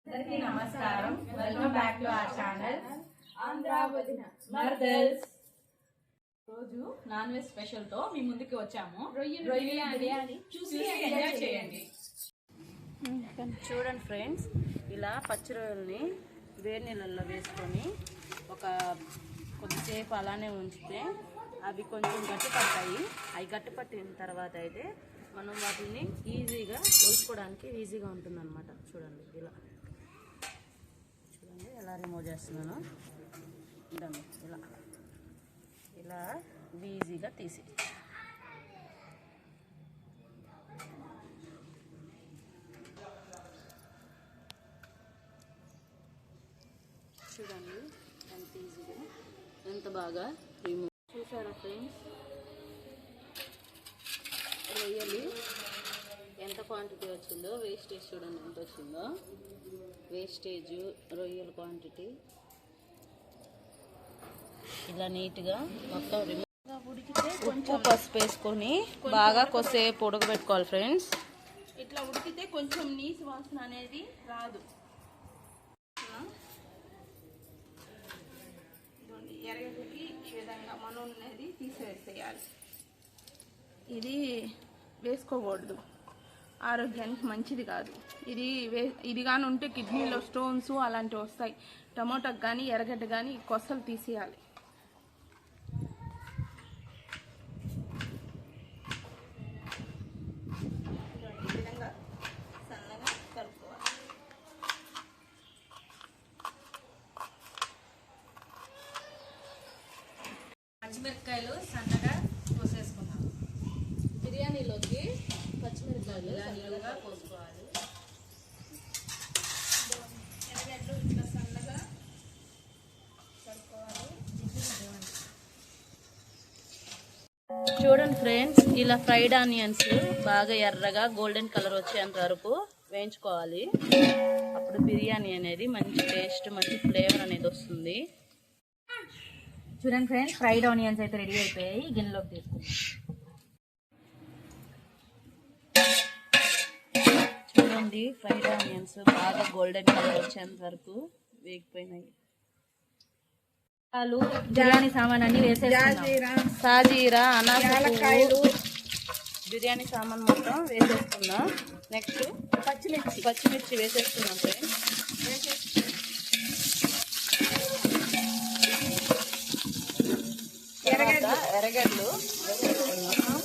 అందరికీ నమస్కారం. Welcome back to our channel Andhravadina Mardals. రోజు నాన్ వెజ్ స్పెషల్ తో మీ ముందుకు వచ్చాము. రొయ్యల బిర్యానీ చూసి ఎంజాయ్ చేయండి. చూడండి ఫ్రెండ్స్, ఇలా పచ్చి రొయ్యల్ని వేడి నీళ్ళల్లో వేసుకొని కొద్దిసేపు అలానే ఉంచితే అవి కొంచెం గట్టి పడతాయి. అవి గట్టి పట్టిన తర్వాత అయితే మనం వాటిని ఈజీగా ఒలుచుకోవడానికి ఈజీగా ఉంటుంది అనమాట. చూడండి చూడండి ఎలా రిమూవ్ చేస్తున్నాను. ఇదండి ఇలా ఈజీగా తీసి చూడండి ఎంత ఈజీగా ఎంత బాగా రిమూవ్ చూసారా ఫ్రెండ్స్. రొయ్యలు ఎంత క్వాంటిటీ వచ్చిందో, వేస్టేజ్ చూడండి ఎంత వచ్చిందో. వేస్టేజ్ రొయ్యల క్వాంటిటీ ఇలా నీట్గా మొత్తం ఉడికితే కొంచెం పసుపు వేసుకొని బాగా కొద్దిసేపు ఉడకబెట్టుకోవాలి ఫ్రెండ్స్. ఇట్లా ఉడికితే కొంచెం నీసు వాసన అనేది రాదు. ఎరగకి ఈ విధంగా మనం అనేది తీసివేసేయాలి. ఇది వేసుకోకూడదు, ఆరోగ్యానికి మంచిది కాదు. ఇది కానీ ఉంటే కిడ్నీలో స్టోన్స్ అలాంటివి వస్తాయి. టమోటాకు కానీ ఎర్రగడ్డ కానీ కొసలు తీసేయాలి. ఈ విధంగా సన్నగా కలుపుకోవాలి. పచ్చిమిరపకాయలు సన్నగా కోసేసుకున్నాం. బిర్యానీలోకి పచ్చిమిరపకాయలు సన్నగా కోసుకోవాలి. ఎర్రగడ్డలు ఇట్లా సన్నగా కలుపుకోవాలి. చూడండి ఫ్రెండ్స్, ఇలా ఫ్రైడ్ ఆనియన్స్ బాగా ఎర్రగా గోల్డెన్ కలర్ వచ్చేంత వరకు వేయించుకోవాలి. అప్పుడు బిర్యానీ అనేది మంచి టేస్ట్, మంచి ఫ్లేవర్ అనేది వస్తుంది. చూడండి ఫ్రెండ్స్, ఫ్రైడ్ ఆనియన్స్ అయితే రెడీ అయిపోయాయి. గిన్నెలోకి తీసుకుందాం. చూడండి, ఫ్రైడ్ ఆనియన్స్ బాగా గోల్డెన్ కలర్ వచ్చేంత వరకు వేగిపోయినాయి. బిర్యానీ సామాన్ అన్ని వేసేసుకుందాం. సాజీరా, అనాసకాయలు, బిర్యానీ సామాన్ మొత్తం వేసేసుకుందాం. నెక్స్ట్ పచ్చిమిర్చి వేసేసుకుందాం ఫ్రెండ్స్. ఎర్రగడ్డలు వేసేసుకుందాం.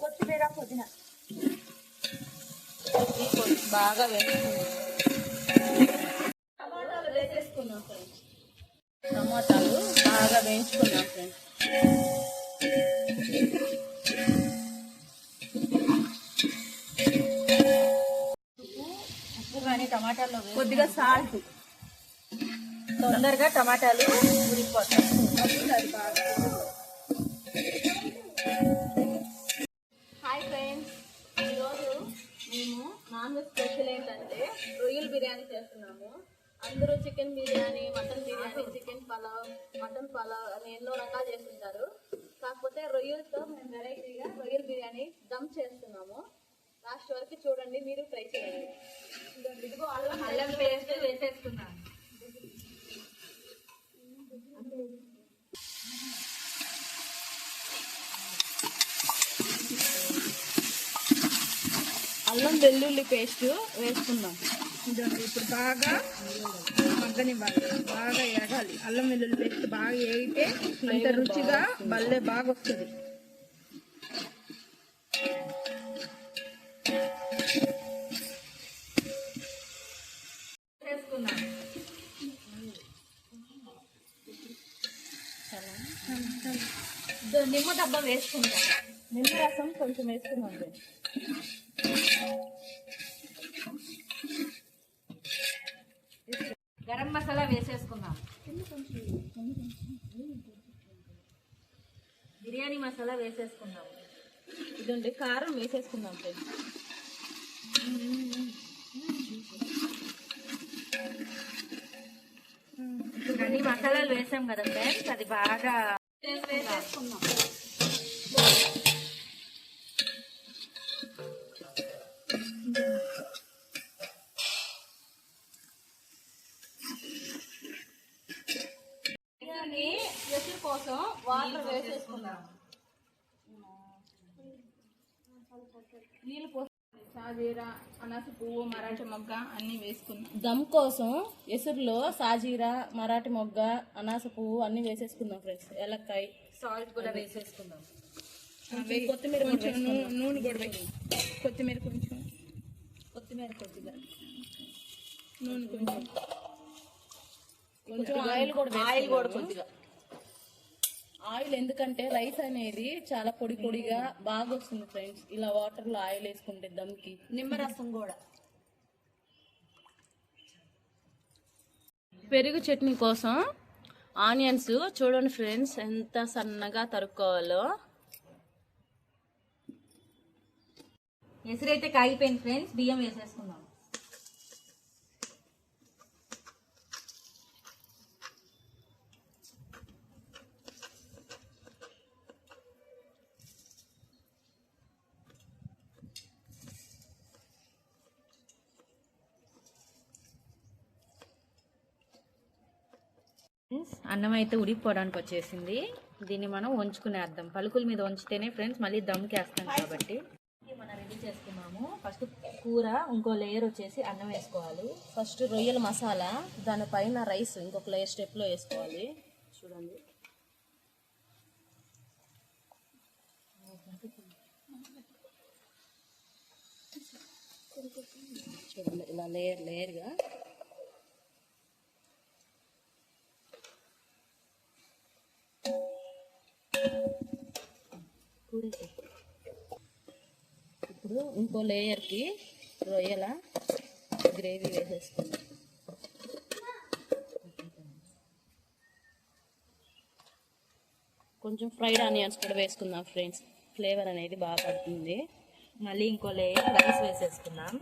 కొత్తిమీర, పుదీనా బాగా వేసుకున్నాం ఫ్రెండ్స్. టమాటాలు బాగా వేయించుకున్నాం ఫ్రెండ్స్. ఉప్పు కానీ టమాటాల్లో కొద్దిగా సాల్ట్, తొందరగా టమాటాలు ఉడికిపోతాయి. హాయ్ ఫ్రెండ్స్, ఈరోజు మేము నాన్ వెజ్ స్పెషల్ ఏంటంటే రొయ్యల బిర్యానీ చేస్తున్నాము. అందరూ chicken biryani, mutton biryani, chicken pulao, mutton pulao అని ఎన్నో రకాలు చేస్తుంటారు. కాకపోతే రొయ్యలతో మేము వెరైటీగా రొయ్యల బిర్యానీ దమ్ చేస్తున్నాము. లాస్ట్ వరకు చూడండి, మీరు ట్రై చేయండి. ఇదిగో అల్లం పేస్ట్ వేసేసుకున్నాను. అల్లం వెల్లుల్లి పేస్ట్ వేసుకుందాం. ఇప్పుడు బాగా మగ్గనివ్వాలి, బాగా ఎగాలి. అల్లం వెల్లుల్లి పేస్ట్ బాగా వేగితే అంత రుచిగా భలే బాగా వస్తుంది. నిమ్మ డబ్బా వేసుకుంటాం. నిమ్మరసం కొంచెం వేసుకున్నాం. గరం మసాలా వేసేసుకుందాం. బిర్యానీ మసాలా వేసేసుకుందాం. ఇదండి కారం వేసేసుకుందాం ఫ్రెండ్స్. అన్ని మసాలాలు వేసాం కదా ఫ్రెండ్స్, అది బాగా వేసేసుకుందాం. వేసేసుకుందాం. నీళ్ళు పోసి సాజీరా అనాస పువ్వు మరాఠీ మొగ్గ అన్నీ వేసుకున్నాం. దమ్ కోసం ఎసురులో సాజీరా మరాఠీ మొగ్గ అనాస పువ్వు అన్ని వేసేసుకుందాం ఫ్రెండ్స్. ఏలక్కాయ, సాల్ట్ కూడా వేసేసుకుందాం. కొత్తిమీర కొంచెం నూనె కూడా వేయి. కొత్తిమీర కొంచెం, కొత్తిమీర కొద్దిగా, నూనె కొంచెం, కొంచెం ఆయిల్ కూడా ఆయిల్ కూడా కొద్దిగా. ఆయిల్ ఎందుకంటే రైస్ అనేది చాలా పొడి పొడిగా బాగా వస్తుంది ఫ్రెండ్స్. ఇలా వాటర్ లో ఆయిల్ వేసుకుంటే దమ్కి. నిమ్మరసం కూడా. పెరుగు చట్నీ కోసం ఆనియన్స్ చూడండి ఫ్రెండ్స్ ఎంత సన్నగా తరుక్కోవాలో. ఎసురైతే కాగిపోయింది ఫ్రెండ్స్. బియ్యం వేసేసుకుందాం. అన్నం అయితే ఉడికిపోవడానికి వచ్చేసింది. దీన్ని మనం వంచుకునేద్దాం. పలుకుల మీద వంచితేనే ఫ్రెండ్స్ మళ్ళీ దమ్కి వేస్తాం కాబట్టి మనం రెడీ చేసుకున్నాము. ఫస్ట్ కూర ఇంకో లేయర్ వచ్చేసి అన్నం వేసుకోవాలి. ఫస్ట్ రొయ్యల మసాలా, దానిపైన రైస్ ఇంకొక లేయర్ స్టెప్లో వేసుకోవాలి. చూడండి చూడండి ఇలా లేయర్ లేయర్గా. ఇప్పుడు ఇంకో లేయర్కి రొయ్యల గ్రేవీ వేసేసుకుందాం. కొంచెం ఫ్రైడ్ ఆనియన్స్ కూడా వేసుకుందాం ఫ్రెండ్స్. ఫ్లేవర్ అనేది బాగా పడుతుంది. మళ్ళీ ఇంకో లేయర్ రైస్ వేసేసుకుందాం.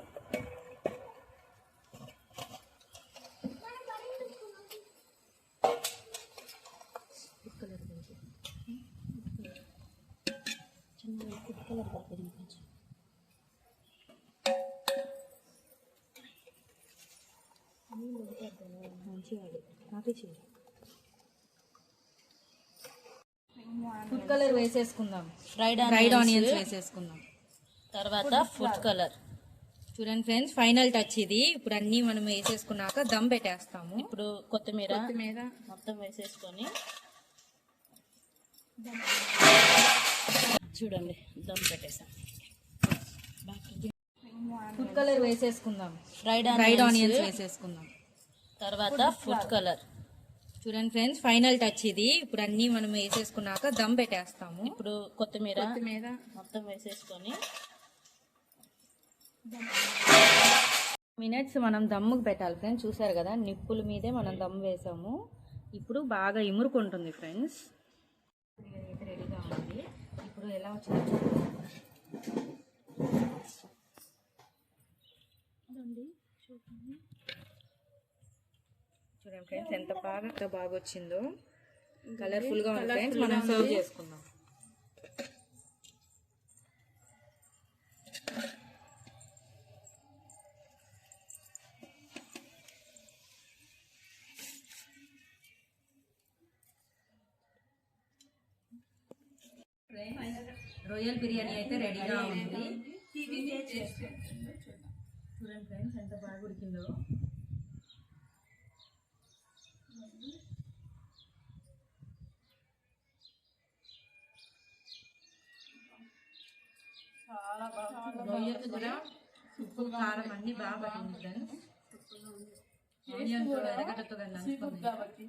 ఫుడ్ కలర్ వేసేసుకుందాం. ఫ్రైడ్ ఫ్రైడ్ ఆనియన్స్ ఆనియన్స్ వేసేసుకుందాం. తర్వాత ఫుడ్ కలర్. చూడండి ఫ్రెండ్స్ ఫైనల్ టచ్ ఇది. ఇప్పుడు అన్ని మనం వేసేసుకున్నాక దమ్ పెట్టేస్తాము. ఇప్పుడు కొత్తిమీర కొత్తిమీర మొత్తం వేసేసుకొని చూడండి దమ్ పెట్టేసాం. ఫుడ్ కలర్ వేసేసుకుందాం. ఫ్రైడ్ ఫ్రైడ్ ఆనియన్స్ ఆనియన్స్ వేసేసుకుందాం. తర్వాత ఫుడ్ కలర్. చూడండి ఫ్రెండ్స్ ఫైనల్ టచ్ ఇది. ఇప్పుడు అన్ని మనం వేసేసుకున్నాక దమ్ పెట్టేస్తాము. ఇప్పుడు కొత్తిమీర కొత్తిమీర మొత్తం వేసేసుకొని మినిట్స్ మనం దమ్ముకు పెట్టాలి ఫ్రెండ్స్. చూసారు కదా నిప్పుల మీదే మనం దమ్ వేసాము. ఇప్పుడు బాగా ఇమురుకుంటుంది ఫ్రెండ్స్. అయితే రెడీగా ఉంది. ఇప్పుడు ఎలా వచ్చిందో చూద్దాం. చూడండి ఫ్రెండ్స్ ఎంత బాగా వచ్చిందో. కలర్ఫుల్ గా ఉంది ఫ్రెండ్స్. మనం సర్వ్ చేసుకుందాం. రొయ్యల్ బిర్యానీ అయితే రెడీగా ఉంది. చూడండి ఫ్రెండ్స్ ఎంత బాగా ఉడికిందో. రొయ్యలు కూడా ఉప్పు కారం అన్ని బాగా పట్టింది ఫ్రెండ్స్. ఆనియన్ కూడా ఎరగడతో కాబట్టి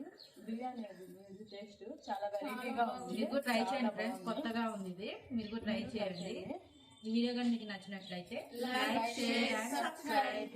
బిర్యానీ అది టేస్ట్ చాలా వెరైటీగా ఉంది. మీరు కూడా ట్రై చేయండి ఫ్రెండ్స్. కొత్తగా ఉంది ఇది. మీరు కూడా ట్రై చేయండి. ఈ వీడియో కానీ మీకు నచ్చినట్లయితే లైక్, షేర్ అండ్ సబ్స్క్రైబ్.